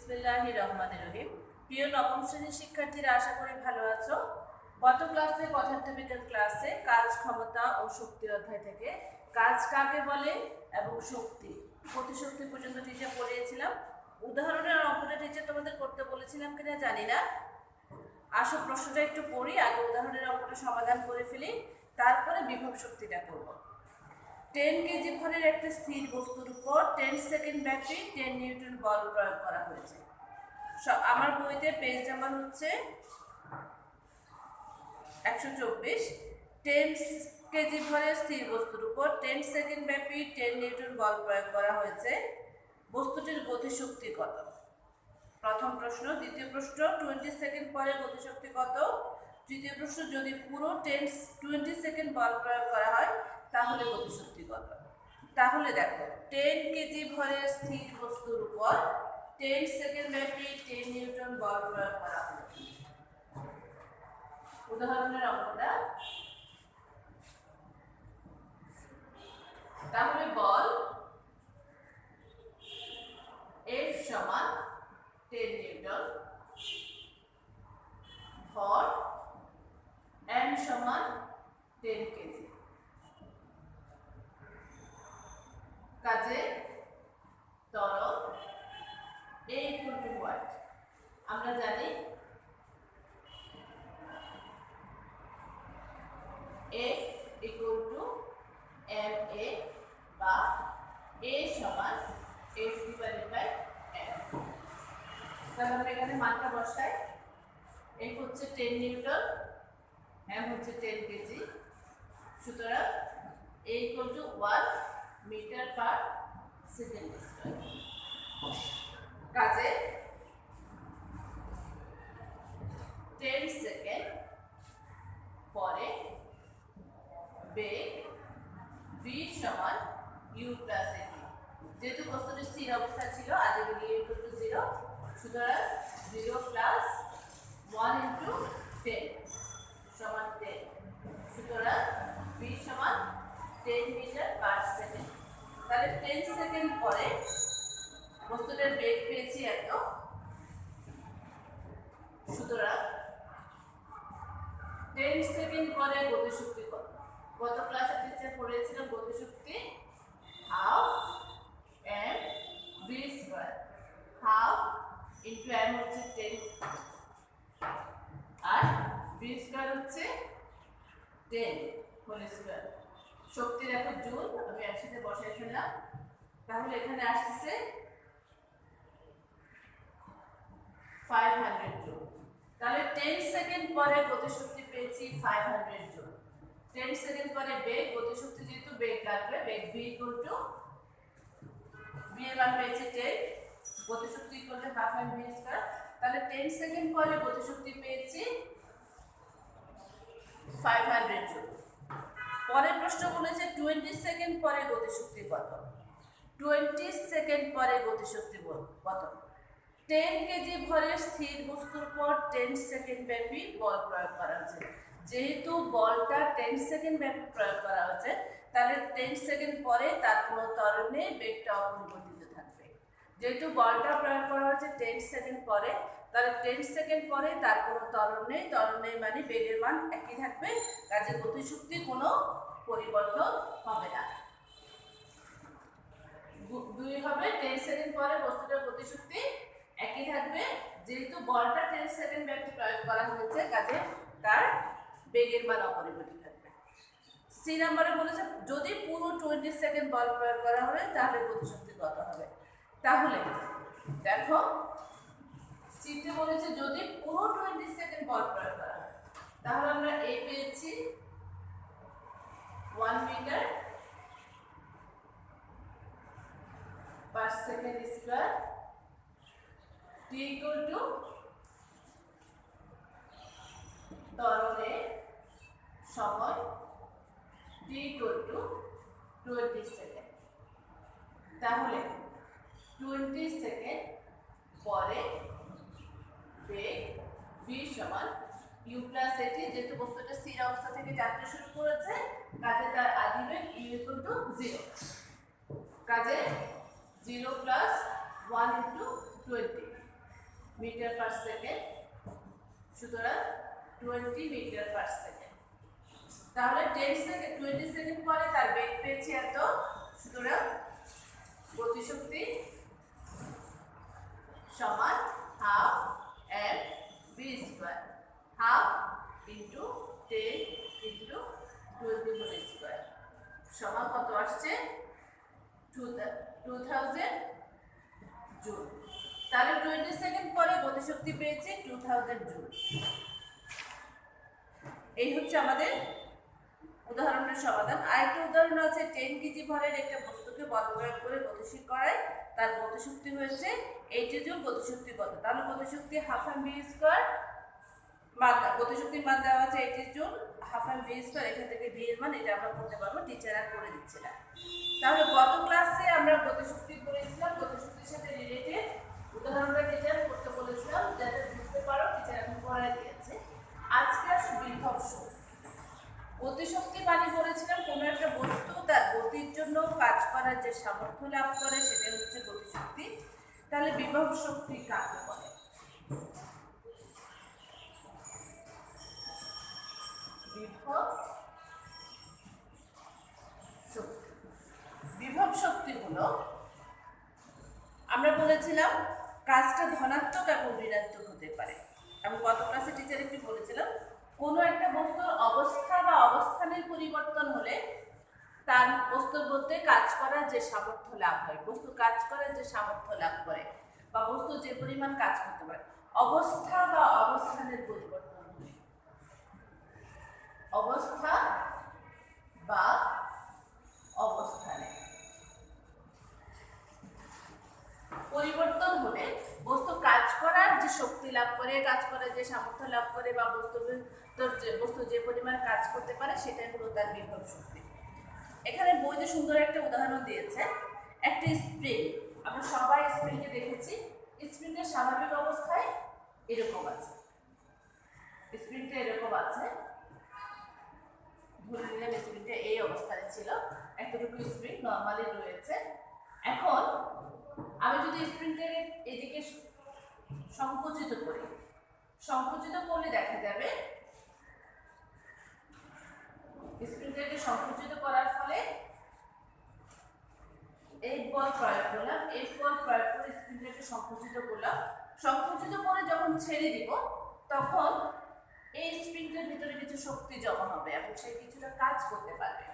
বিসমিল্লাহির রহমানির রহিম। প্রিয় নবম শ্রেণীর শিক্ষার্থীরা, আশা করি ভালো আছো। গত ক্লাসে পদার্থবিজ্ঞান ক্লাসে কাজ, ক্ষমতা ও শক্তি অধ্যায় থেকে কাজ কাকে বলে এবং শক্তি, গতিশক্তি পর্যন্ত টিচার পড়িয়েছিলাম। উদাহরণের অঙ্কটা টিচার তোমাদের করতে বলেছিলাম কিনা জানি না। আসো প্রশ্নটা একটু পড়ি, আগে উদাহরণের অঙ্কটা সমাধান করে ফেলি, তারপরে বিভব শক্তিটা করব। 10 কেজি ভরের একটা স্থির বস্তুর উপর 10 সেকেন্ড ব্যাপী 10 নিউটন বল প্রয়োগ করা হয়েছে। আমার বইতে পেজ নাম্বার হচ্ছে 124। 10 কেজি ভরের স্থির বস্তুর উপর 10 সেকেন্ড ব্যাপী 10 নিউটন বল প্রয়োগ করা হয়েছে। বস্তুটির গতিশক্তি কত? প্রথম প্রশ্ন। দ্বিতীয় প্রশ্ন, 20 সেকেন্ড পরে গতিশক্তি কত? তৃতীয় প্রশ্ন, যদি পুরো 20 সেকেন্ড বল প্রয়োগ করা হয় তাহলে গতিশক্তি কত? তাহলে দেখো, 10 কেজি ভরের স্থির বস্তুর উপর 10 সেকেন্ড ব্যাপী 10 নিউটন বল প্রয়োগ করা হলো। উদাহরণের অঙ্কটা, তাহলে বল F সমান 10 নিউটন, ভর M সমান 10 কেজি। কাজে ত্বরণ A equal to what? আমরা জানি F equal to ma বা A সমান F divided by m। তাহলে আমরা এখানে মানটা বসাই। F হচ্ছে 10 নিউটন, m হচ্ছে 10 কেজি, সুতরাং A equal to 1 metre per second square. কাজে 10 সেকেন্ড পরে বেগ v সমান u প্লাস a। যেহেতু বস্তুটি স্থির অবস্থা ছিল, আগে v equal to 0, সুতরাং 0 প্লাস 1 into 10 সমান 10, সুতরাং v সমান 10 মিটার পার সেকেন্ড। তাহলে 10 সেকেন্ড পরে বস্তুটার বেগ পেয়েছি এত, সুতরাং 10 সেকেন্ড পরে গতিশক্তি কত? গত ক্লাসে টিচার পড়িয়েছিলাম গতিশক্তি half m v square. Half into m হচ্ছে 10 আর v স্কয়ার হচ্ছে 10 হোল স্কয়ার। শক্তি দেখো জুল, আমি একসাথে বসাই ফেললাম। তাহলে এখানে আসছে 500 জুল। তাহলে 10 সেকেন্ড পরে গতিশক্তি পেয়েছি 500 জুল। 10 সেকেন্ড পরে বেগ, গতিশক্তি যেহেতু বেগ লাগবে, বেগ v equal to v এর মান পেয়েছি 10, গতিশক্তি equal to half m v square. তাহলে 10 সেকেন্ড পরে গতিশক্তি পেয়েছি 500 জুল। পরের প্রশ্ন বলেছে 20 সেকেন্ড পরে গতিশক্তি কত? 20 সেকেন্ড পরে গতিশক্তি কত? 10 কেজি ভরের স্থির বস্তুর উপর 10 সেকেন্ড ব্যাপী বল প্রয়োগ করা হয়েছে। যেহেতু বলটা 10 সেকেন্ড ব্যাপী প্রয়োগ করা হয়েছে, তাহলে 10 সেকেন্ড পরে তার কোনো ত্বরণ নেই, বেগটা অপরিবর্তিত থাকবে। যেহেতু বলটা প্রয়োগ করা হয়েছে 10 সেকেন্ড পরে, তাহলে 10 সেকেন্ড পরে তার কোনো ত্বরণ নেই, ত্বরণ নেই মানে বেগের মান একই থাকবে, কাজে গতিশক্তি কোনো পরিবর্তন হবে না। 2 হবে, 10 সেকেন্ড পরে বস্তুটার গতিশক্তি একই থাকবে, যেহেতু বলটা 10 সেকেন্ড ব্যাপী প্রয়োগ করা হয়েছে, কাজে তার বেগের মান অপরিবর্তিত থাকবে। সি নম্বরে বলেছে যদি পুরো 20 সেকেন্ড বল প্রয়োগ করা হয় তাহলে গতিশক্তি কত হবে? তাহলে দেখো, সিতে বলেছে যদি পুরো 20 সেকেন্ড বল প্রয়োগ করা হয়, তাহলে আমরা এ পেয়েছি 1 metre per second square, t equal to ত্বরণের সময় t equal to 20 সেকেন্ড। তাহলে 20 সেকেন্ড পরে বেগ v সমান u প্লাস at, যেহেতু বস্তুটা স্থির অবস্থা থেকে যাত্রা শুরু করেছে, কাজে তার আদি বেগ u equal to 0। কাজে 0 plus 1 into 20, metre per second, সুতরাং 20 মিটার পার সেকেন্ড। তাহলে 20 সেকেন্ড পরে তার বেগ পেয়েছি এত, সুতরাং গতিশক্তি সমান half M V square, half into 10 into 20 whole square সমান কত আসছে 2000 জুল। তাহলে 20 সেকেন্ড পরে গতিশক্তি পেয়েছি 2000 জুল। এই হচ্ছে আমাদের উদাহরণের সমাধান। আরেকটা উদাহরণ আছে 10 কেজি ভরের একটা বস্তুকে বল প্রয়োগ করে গতিশীল করায় তার গতিশক্তি হয়েছে 80 জুল। গতিশক্তি কত? তাহলে গতিশক্তি হাফ এম ভি স্কয়ার, গতিশক্তির মান দেওয়া আছে 80 joule, half M V square, এখান থেকে ভি এর মান এটা আমরা করতে পারবো, টিচার আর করে দিচ্ছে না। তাহলে গত ক্লাসে আমরা গতিশক্তি করেছিলাম, গতিশক্তির সাথে রিলেটেড উদাহরণটা টিচার করতে বলেছিলাম, যাতে বুঝতে পারো টিচার এখন পড়ায় দিয়েছে। আজকে আসলে বিভব শক্তি। গতিশক্তি মানে বলেছিলাম কোনো একটা বস্তু তার গতির জন্য কাজ করার যে সামর্থ্য লাভ করে সেটা হচ্ছে গতিশক্তি। তাহলে বিভব শক্তি কাকে বলে? বিভব শক্তি, বিভব শক্তি হলো, আমরা বলেছিলাম কাজটা ধনাত্মক এবং ঋণাত্মক হতে পারে। আমি গত ক্লাসে টিচার একটু বলেছিলাম কোনো একটা বস্তুর অবস্থা বা অবস্থানের পরিবর্তন হলে তার বস্তুর মধ্যে কাজ করার যে সামর্থ্য লাভ হয়, বস্তু কাজ করার যে সামর্থ্য লাভ করে বা বস্তু যে পরিমাণ কাজ করতে পারে, অবস্থা বা অবস্থানের পরিবর্তন হলে, অবস্থা বা অবস্থানে পরিবর্তন হলে বস্তু কাজ করার যে শক্তি লাভ করে, কাজ করার যে সামর্থ্য লাভ করে বা বস্তু যে পরিমাণ কাজ করতে পারে সেটাই হলো তার বিভব শক্তি। এখানে বইতে সুন্দর একটা উদাহরণ দিয়েছে, একটা স্প্রিং, আমরা সবাই স্প্রিংকে দেখেছি। স্প্রিংয়ের স্বাভাবিক অবস্থায় এরকম আছে, স্প্রিংটা এরকম আছে, ধরে নিলাম স্প্রিংটা এই অবস্থায় ছিল, এতটুকু স্প্রিং নর্মালি রয়েছে। এখন আমি যদি স্প্রিংটাকে এদিকে সংকুচিত করি, সংকুচিত করলে দেখা যাবে স্প্রিংটাকে সংকুচিত করার ফলে এই বল প্রয়োগ করলাম, এই বল প্রয়োগ করে স্প্রিংটাকে সংকুচিত করলাম, সংকুচিত করে যখন ছেড়ে দিব তখন এই স্প্রিংটার ভিতরে কিছু শক্তি জমা হবে এবং সে কিছুটা কাজ করতে পারবে।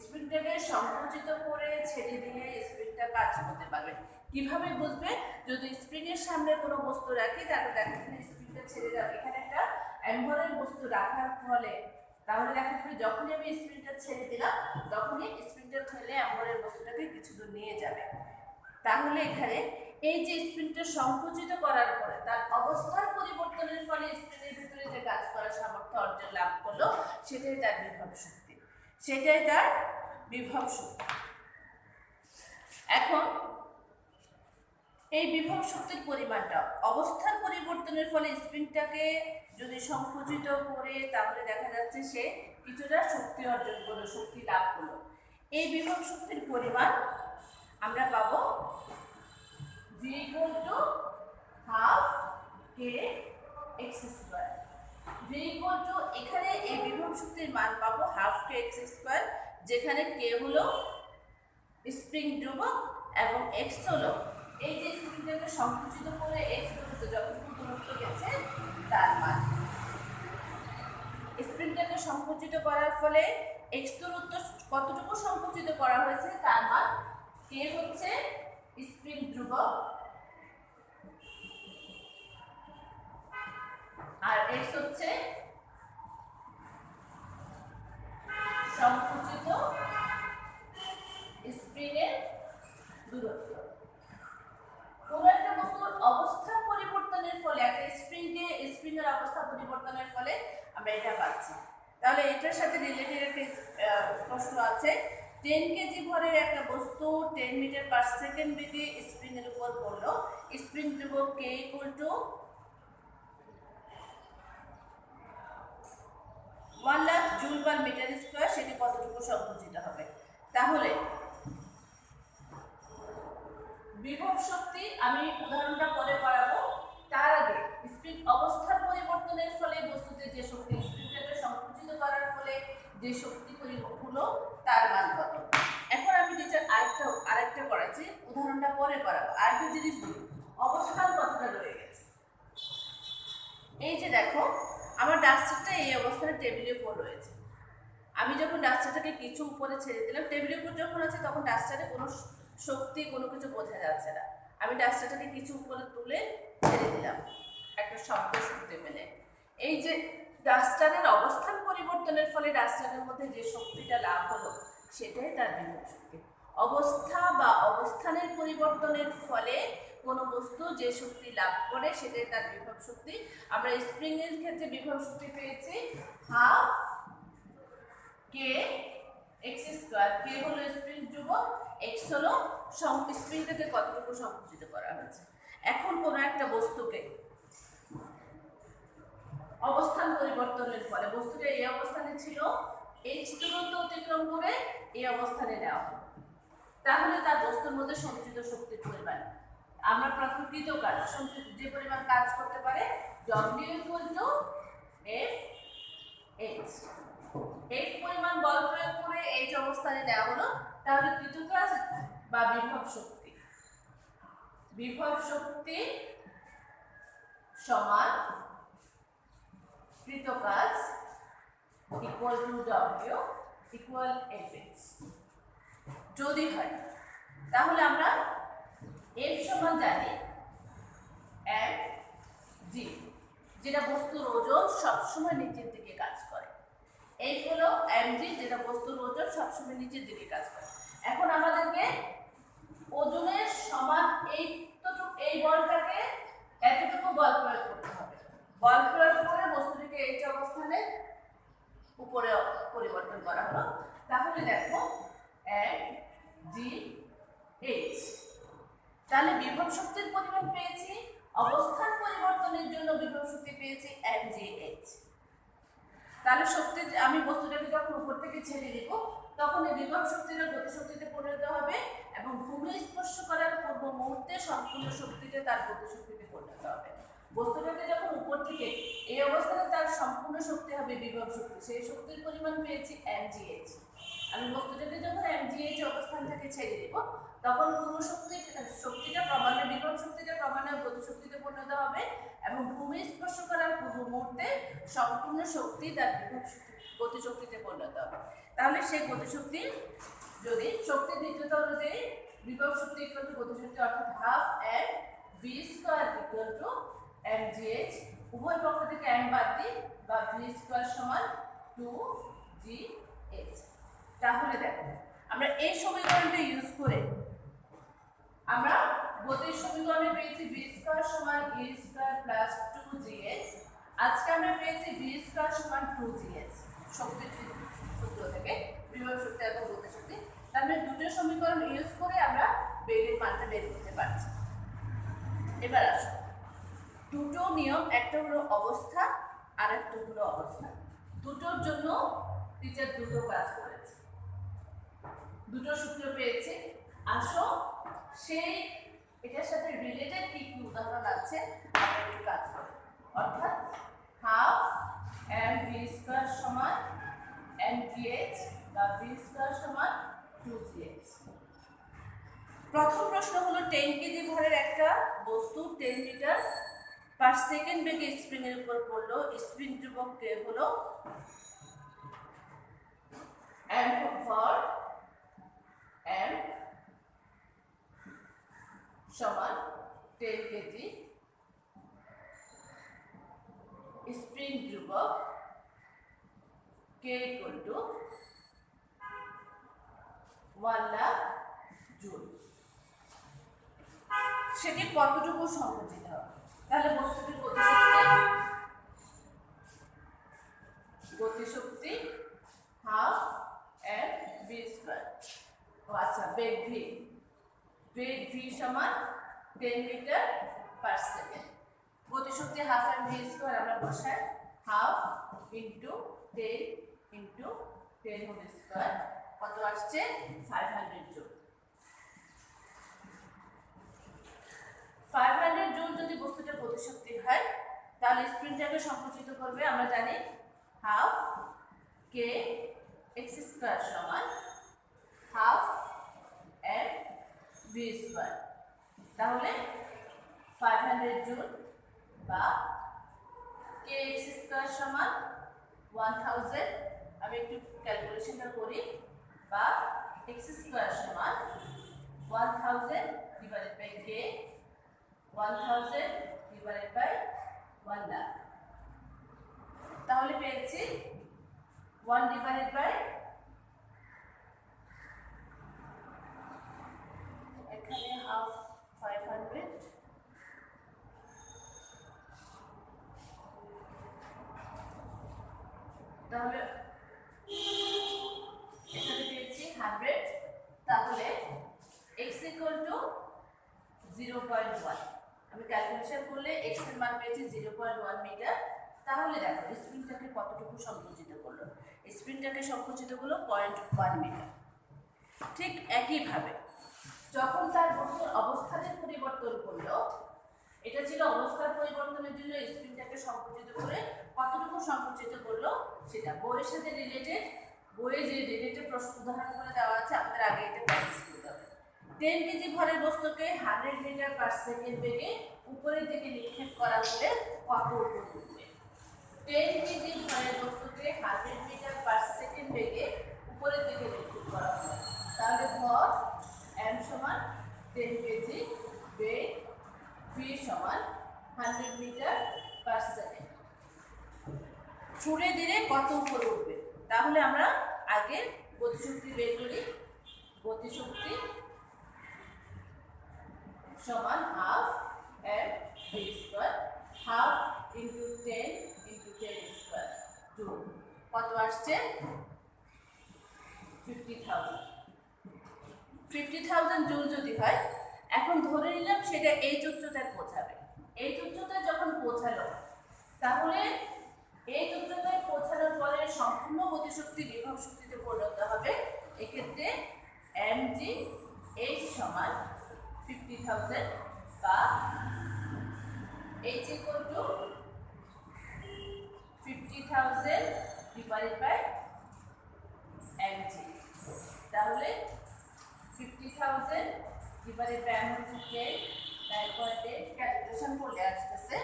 স্প্রিংটাকে সংকুচিত করে ছেড়ে দিলে স্প্রিংটা কাজ করতে পারবে। কিভাবে বুঝবে? যদি স্প্রিং এর সামনে কোনো বস্তু রাখি, তাহলে দেখেন স্প্রিংটা ছেড়ে যাবে, এখানে একটা অ্যাম্বরের বস্তু রাখার ফলে তাহলে দেখা যাবে যখনই আমি স্প্রিংটা ছেড়ে দিলাম তখনই স্প্রিংটা ঠেলে অ্যাম্বরের বস্তুটাকে কিছু দূর নিয়ে যাবে। তাহলে এখানে এই যে স্প্রিংটা সংকুচিত করার পরে তার অবস্থার পরিবর্তনের ফলে স্প্রিংয়ের ভিতরে যে কাজ করার সামর্থ্য অর্জন লাভ করলো সেটাই তার বিভব শক্তি, সেটাই তার বিভব শক্তি। এখন এই বিভব শক্তির পরিমাণটা অবস্থার পরিবর্তনের ফলে স্প্রিংটাকে যদি সংকুচিত করে তাহলে দেখা যাচ্ছে সে কিছুটা শক্তি অর্জন করলো, শক্তি লাভ করলো। এই বিভব শক্তির পরিমাণ আমরা পাবো v equal to half k x square, v equal to এখানে এই বিভব শক্তির মান পাবো half k x square, যেখানে k হলো স্প্রিং ধ্রুবক এবং x হলো এই যে স্প্রিংটাকে সংকুচিত করে x দূরত্ব যতটুকু দূরত্ব গেছে তার মান। স্প্রিংটাকে সংকুচিত করার ফলে x দূরত্ব কতটুকু সংকুচিত করা হয়েছে তার মান, k হচ্ছে স্প্রিং ধ্রুবক আর x হচ্ছে সংকুচিত স্প্রিং এর দূরত্ব। কোন একটা বস্তুর অবস্থা পরিবর্তনের ফলে একটা স্প্রিং এর অবস্থা পরিবর্তনের ফলে আমরা এটা পাচ্ছি। তাহলে এটার সাথে রিলেটেড একটা প্রশ্ন আছে, 10 কেজি ভরের একটা বস্তু 10 মিটার পার সেকেন্ড বেগে স্প্রিং এর উপর পড়লো, স্প্রিং ধ্রুবক k equal to 1 lakh joule per metre square, সেটি কতটুকু সংকুচিত হবে? তাহলে বিভব শক্তি আমি উদাহরণটা পরে করাবো, তার এই যে দেখো আমার ডাস্টারটা এই অবস্থায় টেবিলের উপর রয়েছে। আমি যখন ডাস্টারটাকে কিছু উপরে ছেড়ে দিলাম, টেবিলের উপর যখন আছে তখন ডাস্টারে কোনো শক্তি কোনো কিছু বোঝা যাচ্ছে না। আমি ডাস্টারটাকে কিছু উপরে তুলে ছেড়ে দিলাম, একটা শব্দ শুনতে পেলে। এই যে ডাস্টারের অবস্থান পরিবর্তনের ফলে ডাস্টারের মধ্যে যে শক্তিটা লাভ হলো সেটাই তার বিভব শক্তি। অবস্থা বা অবস্থানের পরিবর্তনের ফলে কোনো বস্তু যে শক্তি লাভ করে সেটাই তার বিভব শক্তি। আমরা স্প্রিং এর ক্ষেত্রে বিভব শক্তি পেয়েছি হাফ কে এক্স স্কোয়ার। কে হলো স্প্রিং ধ্রুবক, এক্স হলো স্প্রিংটাকে কতটুকু সংকুচিত করা হয়েছে। এখন কোনো একটা বস্তুকে অবস্থান পরিবর্তনের ফলে বস্তুটা এই অবস্থানে ছিল, এইচ দূরত্ব অতিক্রম করে এই অবস্থানে নেওয়া হলো, তাহলে তার বস্তুর মধ্যে সঞ্চিত শক্তির পরিমাণ আমরা প্রকৃত কাজ সঞ্চিত যে পরিমাণ কাজ করতে পারে W F H। এই পরিমাণ বল প্রয়োগ করে এইচ অবস্থানে নেওয়া হলো, তাহলে কৃত কাজ বা বিভব শক্তি সমান কৃত কাজ equal to W equal Fh যদি হয়। তাহলে আমরা F সমান জানি mg, যেটা বস্তুর ওজন সবসময় নিচের দিকে কাজ করে। এই হলো mg, যেটা বস্তুর ওজন সবসময় নিচের দিকে কাজ করে। এখন আমাদেরকে ওজনের সমান এই বলটাকে এতটুকু বল প্রয়োগ করতে হবে। বল প্রয়োগ করে বস্তুটিকে এই অবস্থানে উপরে পরিবর্তন করা হলো। তাহলে দেখো mgh, তাহলে বিভব শক্তির পরিমাণ পেয়েছি, অবস্থান পরিবর্তনের জন্য বিভব শক্তি পেয়েছি mgh। তাহলে শক্তি আমি বস্তুটাকে যখন উপর থেকে ছেড়ে দিব তখন এই বিভব শক্তিটা গতি শক্তিতে পরিণত হবে এবং ভূমি স্পর্শ করার পূর্ব মুহূর্তে সম্পূর্ণ শক্তিটা তার গতি শক্তিতে পরিণত হবে। বস্তুটাকে যখন উপর থেকে এই অবস্থানে তার সম্পূর্ণ শক্তি হবে বিভব শক্তি, সেই শক্তির পরিমাণ পেয়েছি mgh। আমি বস্তুটাকে যখন mgh অবস্থান থেকে ছেড়ে দিব তখন পুরো শক্তিটা ক্রমান্বয়ে বিভব শক্তিটা ক্রমান্বয়ে গতি শক্তিতে পরিণত হবে এবং ভূমি স্পর্শ করার পূর্ব মুহূর্তে সম্পূর্ণ শক্তি তার বিভব গতি শক্তিতে পরিণত হবে। তাহলে সেই গতি শক্তি যদি শক্তির নিত্যতা অনুযায়ী বিভব শক্তি ইকুয়াল টু গতি শক্তি অর্থাৎ half m v square equal two mgh, উভয় পক্ষ থেকে m বাদ দিই বা v স্কয়ার সমান 2gh। তাহলে দেখো আমরা এই সমীকরণটা ইউজ করে আমরা গতির সমীকরণে পেয়েছি v স্কয়ার সমান a স্কয়ার প্লাস 2gh। আজকে আমরা পেয়েছি v স্কয়ার সমান 2gh শক্তির সূত্র থেকে বিভব শক্তি এবং গতি শক্তি। তাহলে দুটো সমীকরণ ইউজ করে আমরা বেগের মানটা বের করতে পারছি। এবার আসো দুটো নিয়ম, একটা হলো অবস্থা আর একটা হলো অবস্থান। দুটোর জন্য টিচার দুটো ক্লাস করেছে, দুটো সূত্র পেয়েছে। আসো সেই এটার সাথে রিলেটেড কি কি উদাহরণ আছে আমরা একটু কাজ করি। অর্থাৎ হাফ m v স্কয়ার সমান mgh বা v স্কয়ার সমান 2gh। প্রথম প্রশ্ন হলো 10 কেজি ভরের একটা বস্তু 10 মিটার পার সেকেন্ড বেগে স্প্রিং এর উপর পড়লো। স্প্রিং ধ্রুবক কে হলো m ভর m সমান 10 কেজি, স্প্রিং ধ্রুবক K equal to 1 lakh joule. সেটি কতটুকু সংকুচিত হবে? তাহলে বস্তুটির গতিশক্তি হাফ m v স্কয়ার। আচ্ছা বেগ v সমান 10 মিটার পার সেকেন্ড। গতিশক্তি হাফ m v স্কয়ার আমরা বসাই half into 10 into 10 whole square, কত আসছে 500 জুল। 500 জুল যদি বস্তুটার গতিশক্তি হয় তাহলে স্প্রিংটাকে সংকুচিত করবে। আমরা জানি হাফ কে এক্স স্কয়ার সমান হাফ m v স্কয়ার। তাহলে 500 জুল বা kx স্কয়ার সমান 1000, আমি একটু ক্যালকুলেশনটা করি, বা x স্কয়ার সমান 1000 divided by k, 1000 divided by 1 lakh. তাহলে পেয়েছি 1 ডিভাইডেড বাই এখানে হাফ 500, তাহলে এখানে পেয়েছি 100। তাহলে x ইকুয়াল টু 0.1, আমি ক্যালকুলেশন করলে x এর মান পেয়েছি 0.1 মিটার। তাহলে দেখো স্প্রিংটাকে কতটুকু সংকুচিত করলো, স্প্রিংটাকে সংকুচিত করলো 0.1 মিটার। ঠিক একইভাবে যখন তার বস্তুর অবস্থানের পরিবর্তন করলো, এটা ছিল অবস্থার পরিবর্তনের জন্য স্প্রিংটাকে সংকুচিত করে কতটুকু সংকুচিত করলো সেটা বইয়ের সাথে রিলেটেড, বইয়ে যে রিলেটেড প্রশ্ন উদাহরণ করে দেওয়া আছে, আমাদের আগে এটা প্র্যাকটিস করতে হবে। 10 কেজি ভরের বস্তুকে 100 মিটার পার সেকেন্ড বেগে উপরের দিকে নিক্ষেপ করা হলে কত উপর উঠবে? 10 কেজি ভরের বস্তুকে 100 মিটার পার সেকেন্ড বেগে উপরের দিকে নিক্ষেপ করা হলে, তাহলে ভর m সমান 10 কেজি, বেগ v সমান 100 মিটার পার সেকেন্ড। ছুড়ে দিলে কত উপরে উঠবে? তাহলে আমরা আগে গতিশক্তি বের করি। গতিশক্তি সমান half m v square, half into 10 into 10 square, 2, কত আসছে? 50,000 জুল যদি হয়, এখন ধরে নিলাম সেটা এই উচ্চতায় পৌঁছাবে। এই উচ্চতায় যখন পৌঁছালো, তাহলে এই উচ্চতায় পৌঁছানোর পরে সম্পূর্ণ গতিশক্তি বিভব শক্তিতে পরিণত হবে। এক্ষেত্রে mg h সমান 50,000 বা h equal to 50,000 divided by mg। তাহলে 50,000 divided by m হচ্ছে 10, 9.8, ক্যালকুলেশন করলে আসতেছে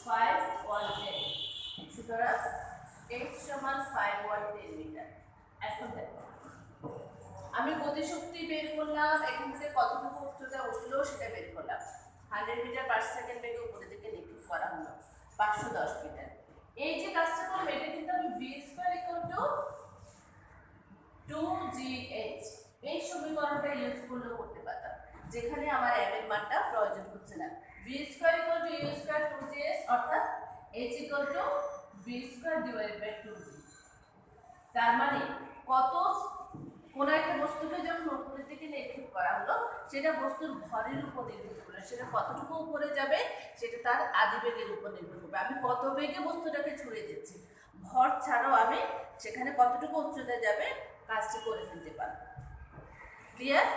510। সুতরাং h সমান 510 মিটার। এখন দেখো আমি গতিশক্তি বের করলাম, এখান থেকে কতটুকু উচ্চতা উঠলো সেটা বের করলাম। 100 মিটার পার সেকেন্ড বেগে উপরের দিকে নিক্ষেপ করা হলো 510 মিটার। এই যে কাজটা করলাম, এটা কিন্তু আমি v square equal two 2gh, এই সমীকরণটা ইউজ করলেও করতে পারতাম, যেখানে আমার m এর মানটা প্রয়োজন হচ্ছে না। v square equal to u square 2gh, অর্থাৎ h equal to v square divided by 2g। তার মানে কত, কোন একটা বস্তুকে যখন উপরের দিকে নিক্ষেপ করা হলো, সেটা বস্তুর ভরের উপর নির্ভর করবে, সেটা কতটুকু উপরে যাবে সেটা তার আদিবেগের উপর নির্ভর করবে। আমি কত বেগে বস্তুটাকে ছুড়ে দিচ্ছি, ভর ছাড়াও আমি সেখানে কতটুকু উচ্চতায় যাবে কাজটি করে ফেলতে পারবো। ক্লিয়ার?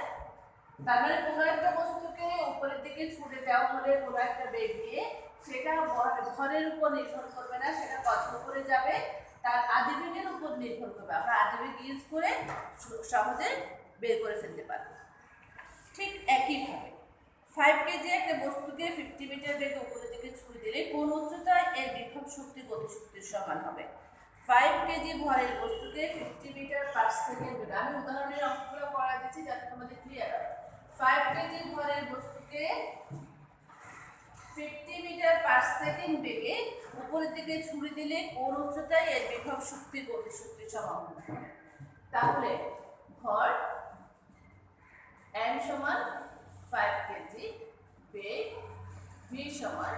তার মানে কোনো একটা বস্তুকে উপরের দিকে ছুড়ে দেওয়া হলে কোনো একটা বেগ দিয়ে, সেটা ভরের উপর নির্ভর করবে না, সেটা কত উপরে যাবে তার আদিবেগের উপর নির্ভর করবে। আমরা আদিবেগ ইউজ করে সহজে বের করে ফেলতে পারবো। ঠিক একইভাবে 5 কেজি একটা বস্তুকে 50 মিটার বেগে উপরের দিকে ছুড়ে দিলে কোন উচ্চতায় এর বিভব শক্তি গতিশক্তির সমান হবে? 5 কেজি ভরের বস্তুকে 50 মিটার পার সেকেন্ড বেগে, আমি উদাহরণের অঙ্কগুলো করা দিচ্ছি যাতে তোমাদের ক্লিয়ার হয়। 5 কেজি ভরের বস্তুকে 50 মিটার পার সেকেন্ড বেগে উপরের দিকে ছুড়ে দিলে কোন উচ্চতায় এর বিভব শক্তি গতিশক্তির সমান হবে? তাহলে ভর m সমান 5 কেজি, বেগ v সমান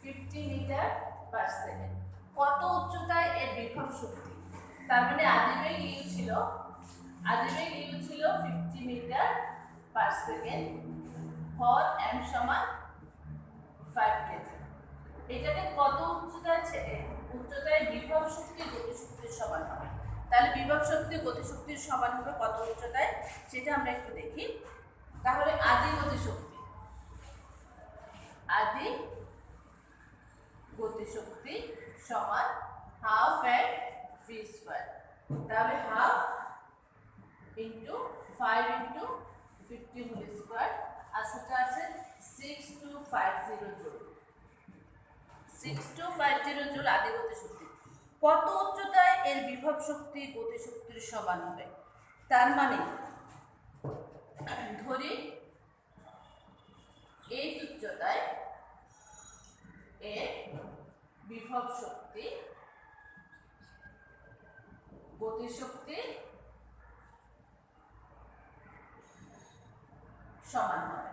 50 মিটার পার সেকেন্ড। কত উচ্চতায় এর বিভব শক্তি? তার মানে আদিবেগ u ছিল 50 মিটার পার সেকেন্ড, ভর m সমান 5 কেজি। এটাকে কত উচ্চতায় বিভব শক্তি গতিশক্তির সমান হবে? তাহলে বিভব শক্তি গতিশক্তির সমান হবে কত উচ্চতায়, সেটা আমরা একটু দেখি। তাহলে আদি গতিশক্তি সমান হাফ এম ভি স্কয়ার। তাহলে half into 5 into 50 whole square, আর সেটা আছে 6250 জুল। 6250 জুল আদি গতিশক্তি। কত উচ্চতায় এর বিভব শক্তি গতিশক্তির সমান হবে? তার মানে ধরি এই উচ্চতায় এর বিভব শক্তি গতিশক্তি সমান হবে।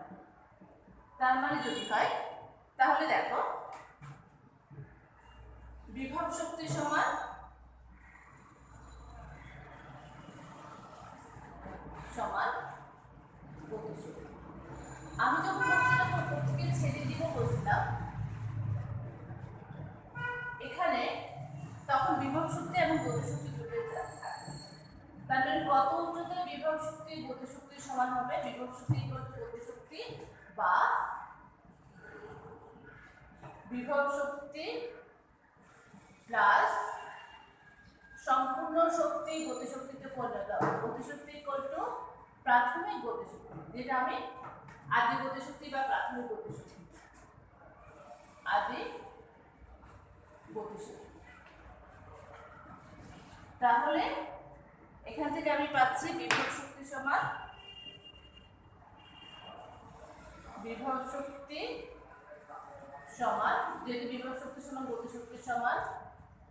তার মানে যদি হয় তাহলে দেখো বিভব শক্তি সমান গতিশক্তি। আমি যখন প্রশ্নটা থেকে ছেড়ে দিব বলছিলাম এখানে, তখন বিভব শক্তি এবং গতিশক্তি দুটোই থাকবে। তার মানে কত উচ্চতায় বিভব শক্তি গতিশক্তির সমান হবে? বিভব শক্তি গতিশক্তি বা বিভব শক্তি প্লাস সম্পূর্ণ শক্তি গতিশক্তিতে পরিণত হবে। গতিশক্তি ইকুয়াল টু প্রাথমিক গতিশক্তি, যেটা আমি আদি গতিশক্তি বা প্রাথমিক গতিশক্তি, আদি গতিশক্তি। তাহলে এখান থেকে আমি পাচ্ছি বিভব শক্তি সমান যেহেতু বিভব শক্তি সমান গতিশক্তি সমান,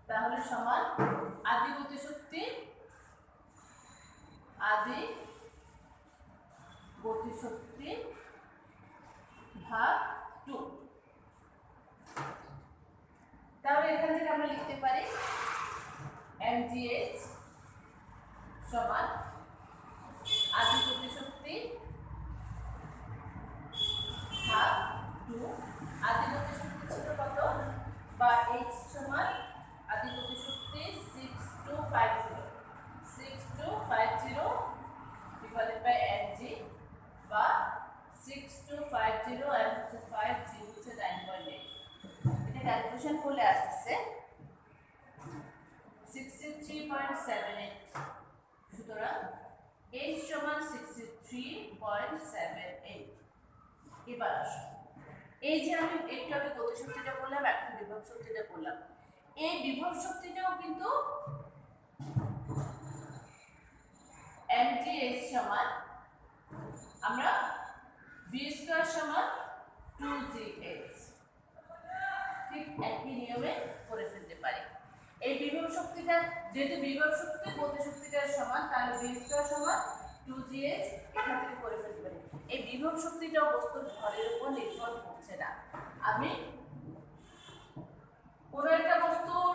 তাহলে সমান আদি গতিশক্তি ভাগ 2। তাহলে এখান থেকে আমরা লিখতে পারি mgh সমান আদি গতিশক্তি ভাগ 2। আদি গতিশক্তি ছিল কত? বা h সমান আদি গতিশক্তি 6250 ডিভাইডেড বাই mg, বা 6250 আর হচ্ছে 50 হচ্ছে 9.8। এটা ক্যালকুলেশন করলে আসছে 63.78। সুতরাং h সমান 63.78। এবার আসো, এই যে আমি একটু আগে গতিশক্তিটা করলাম, এখন বিভব শক্তিটা করলাম। এই বিভব শক্তিটাও কিন্তু mgh সমান আমরা v স্কয়ার সমান 2gh, ঠিক একই নিয়মে করে ফেলতে পারি। এই বিভব শক্তিটা যেহেতু বিভব শক্তি গতিশক্তিটার সমান, তাহলে v স্কয়ার সমান 2gh এখান থেকে করে ফেলতে পারি। এই বিভব শক্তিটাও বস্তুর ভরের উপর নির্ভর করছে না। আমি কোনো একটা বস্তুর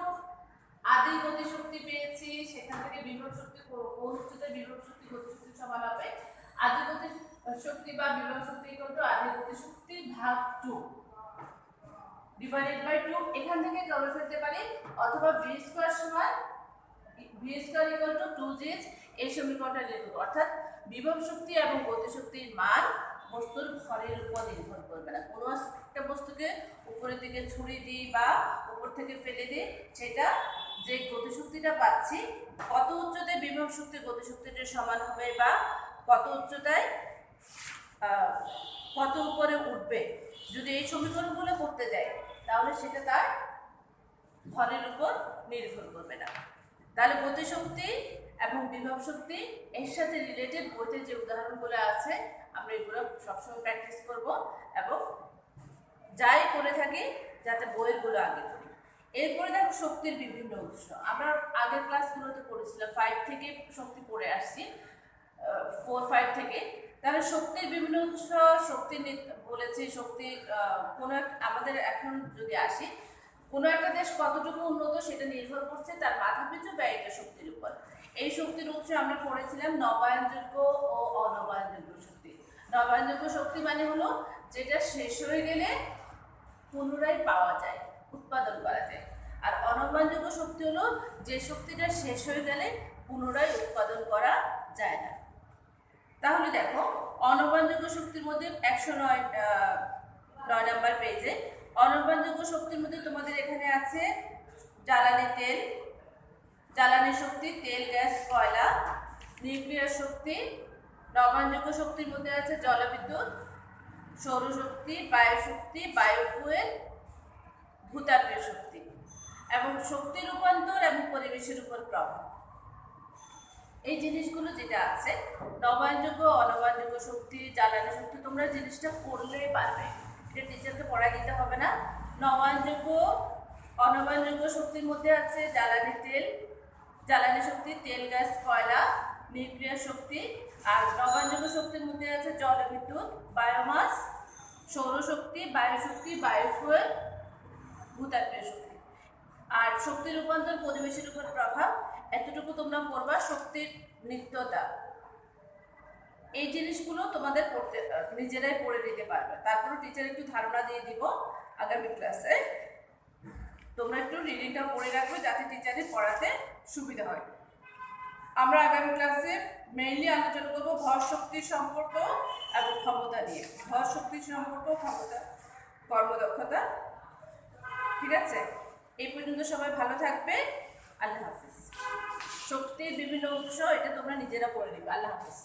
আদি গতিশক্তি পেয়েছি, সেখান থেকে বিভব শক্তি কোন উচ্চতায় বিভব শক্তি গতিশক্তি সমান হবে? আদি গতিশক্তি বা বিভব শক্তি ইকুয়াল টু আদি গতিশক্তি ভাগ 2 ডিভাইডেড বাই 2। এখান থেকে করে ফেলতে পারি, অথবা v স্কয়ার সমান v square equal two 2gh, এই সমীকরণটা লিখব। অর্থাৎ বিভব শক্তি এবং গতিশক্তির মান বস্তুর ভরের উপর নির্ভর করবে না। কোনো একটা বস্তুকে উপরের দিকে ছুরি দিই বা উপর থেকে ফেলে দিই, সেটা যে গতিশক্তিটা পাচ্ছি, কত উচ্চতায় বিভব শক্তি গতিশক্তিটার সমান হবে বা কত উচ্চতায় কত উপরে উঠবে, যদি এই সমীকরণগুলো করতে যাই তাহলে সেটা তার ভরের উপর নির্ভর করবে না। তাহলে গতিশক্তি এবং বিভব শক্তি এর সাথে রিলেটেড বইতে যে উদাহরণগুলো আছে আমরা এগুলো সবসময় প্র্যাকটিস করব, এবং যাই করে থাকি যাতে বইগুলো আগে করি। এরপরে দেখো শক্তির বিভিন্ন উৎস। আমরা আগের ক্লাসগুলোতে পড়েছিলাম 5 থেকে শক্তি পড়ে আসছি, 4-5 থেকে। তাহলে শক্তির বিভিন্ন উৎস, শক্তি বলেছি, শক্তি কোনো আমাদের এখন যদি আসি, কোনো একটা দেশ কতটুকু উন্নত সেটা নির্ভর করছে তার মাথাপিছু ব্যয়িত শক্তির উপর। এই শক্তির উৎস আমরা পড়েছিলাম নবায়নযোগ্য ও অনবায়নযোগ্য শক্তি। নবায়নযোগ্য শক্তি মানে হলো যেটা শেষ হয়ে গেলে পুনরায় পাওয়া যায়, উৎপাদন করা যায়। আর অনবায়নযোগ্য শক্তি হলো যে শক্তিটা শেষ হয়ে গেলে পুনরায় উৎপাদন করা যায় না। তাহলে দেখো অনবায়নযোগ্য শক্তির মধ্যে 109 নম্বর পেজে অনবায়নযোগ্য শক্তির মধ্যে তোমাদের এখানে আছে জ্বালানি তেল, জ্বালানি শক্তি, তেল, গ্যাস, কয়লা, নিউক্লিয়ার শক্তি। নবায়নযোগ্য শক্তির মধ্যে আছে জলবিদ্যুৎ, সৌরশক্তি, বায়ুশক্তি, বায়োফুয়েল, ভূতাত্ত্বিক শক্তি এবং শক্তি রূপান্তর এবং পরিবেশের উপর প্রভাব। এই জিনিসগুলো যেটা আছে নবায়নযোগ্য অনবায়নযোগ্য শক্তি জ্বালানি শক্তি তোমরা জিনিসটা পড়লেই পারবে, এটা টিচারকে পড়াই দিতে হবে না। নবায়নযোগ্য অনবায়নযোগ্য শক্তির মধ্যে আছে জ্বালানি শক্তি তেল গ্যাস কয়লা নিউক্লিয়ার শক্তি, আর নবায়নযোগ্য শক্তির মধ্যে আছে জলবিদ্যুৎ বায়োমাস সৌরশক্তি বায়ুশক্তি বায়োফুয়েল ভূতাত্ত্বিক শক্তি। আর শক্তি রূপান্তর পরিবেশের উপর প্রভাব এতটুকু তোমরা পড়বা। শক্তির নিত্যতা এই জিনিসগুলো তোমাদের পড়তে নিজেরাই পড়ে দিতে পারবে, তারপরে টিচার একটু ধারণা দিয়ে দিব আগামী ক্লাসে। তোমরা একটু রিডিংটা পড়ে রাখবে যাতে টিচারের পড়াতে সুবিধা হয়। আমরা আগামী ক্লাসে মেইনলি আলোচনা করবো ভর শক্তির সম্পর্ক এবং ক্ষমতা নিয়ে। ভর শক্তির সম্পর্ক ক্ষমতা কর্মদক্ষতা। ঠিক আছে, এই পর্যন্ত সবাই ভালো থাকবে। আল্লাহ হাফিজ। শক্তির বিভিন্ন উৎস এটা তোমরা নিজেরা পড়ে নিবে। আল্লাহ হাফিজ।